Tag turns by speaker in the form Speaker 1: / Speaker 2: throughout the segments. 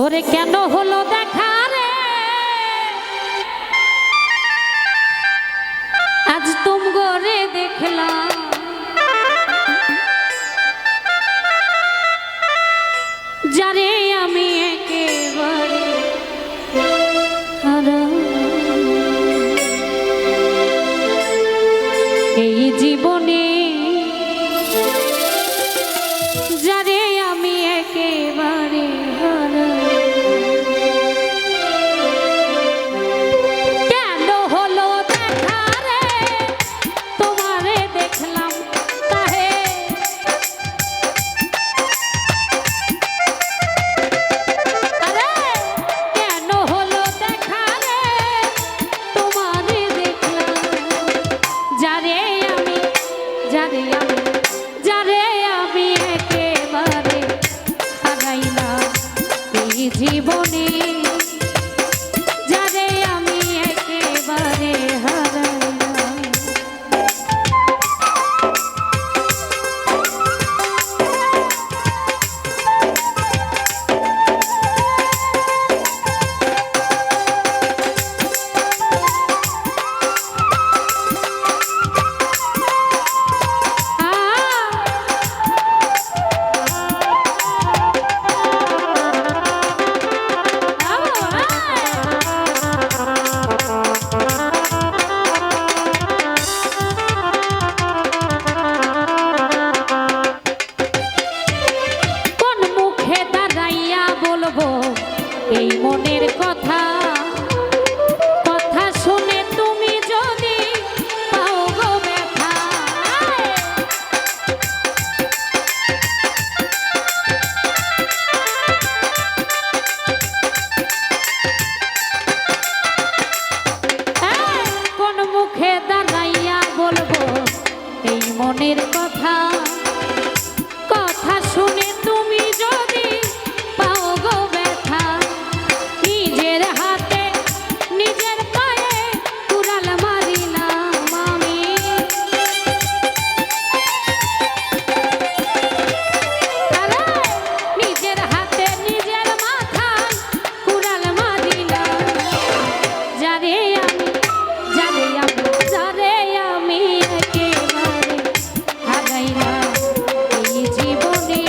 Speaker 1: ওরে কেন হলো দেখা রে আজ তুম গোরে দেখলাম যারে আমি একেবারে এই জীবনে যারে আমি একেবারে কেন হলো দেখা রে তোমারে দেখলাম তাহে আরে কেন হলো দেখা রে তোমারে দেখলাম যারে আমি একেবারে হারাইলাম এই জীবনে যারে আমি একেবারে হারাইলাম এই মনের কথা কথা শুনে তুমি যদি পাও গো ব্যথা কোন মুখে দাঁড়াইয়া বলবো এই মনের কথা কথা শুনে তুমি যদি পাও গো ব্যথা নিজের হাতে নিজের পায়ে কুড়াল মারিলাম আমি আরে নিজের হাতে নিজের মাথায় কুড়াল মারিলাম যারে আমি একেবারে হারাইলাম এই জীবনে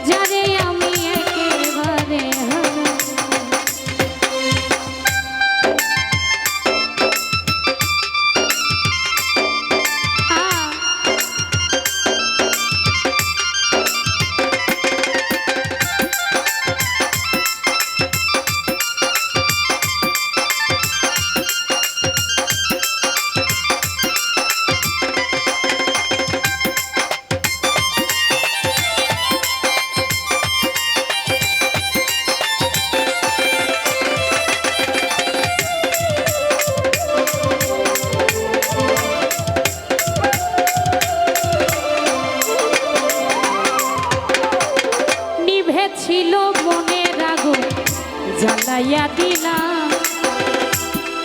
Speaker 1: যারে আমি একেবারে ছিল মনের আগুন জ্বালাইয়া দিলাম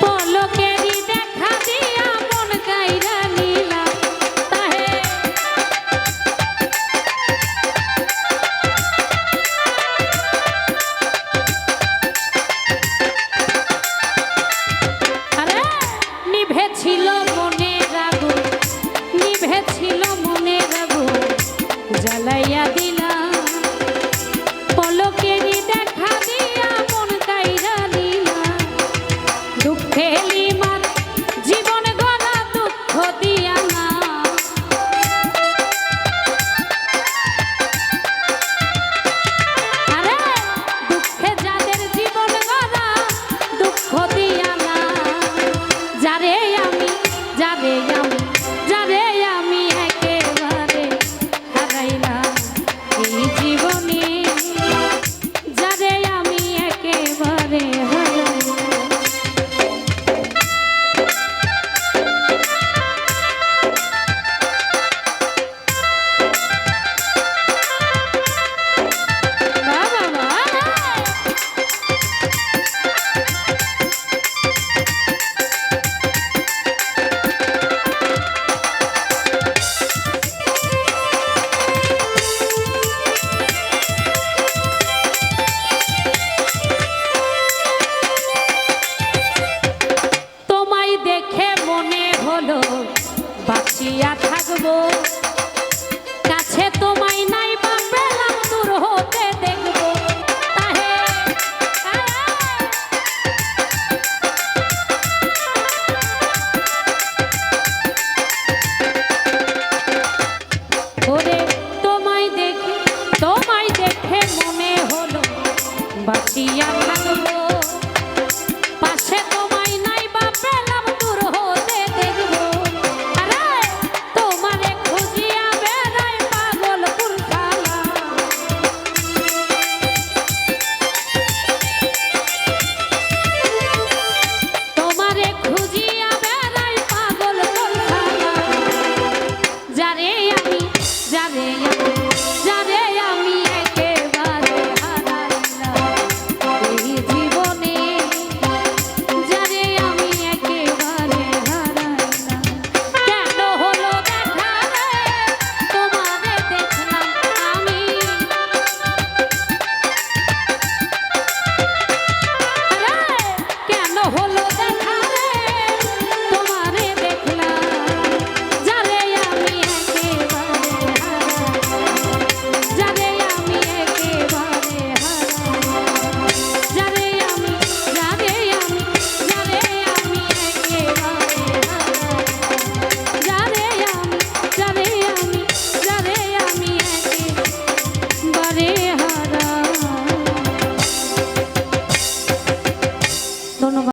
Speaker 1: পলকেরই দেখা দিয়া মন কাইরা নিলাম তাহে আরে নিভেছিল মনের আগুন জ্বালাইয়া দিলাম পলকেরই দেখা দিয়া মন কাইরা নিলাম দুঃখে লিমার জীবন গলা দুঃখ দিয়া না আরে দুঃখে যাদের জীবন গলা দুঃখ দিয়া না যারে আমি একেবারে হারাইলাম এই থাকবো কাছে তোমায় নাই বা পেলাম দূর হতে দেখবো তাহে ওরে তোমায় দেখে মনে হলো বাঁচিয়া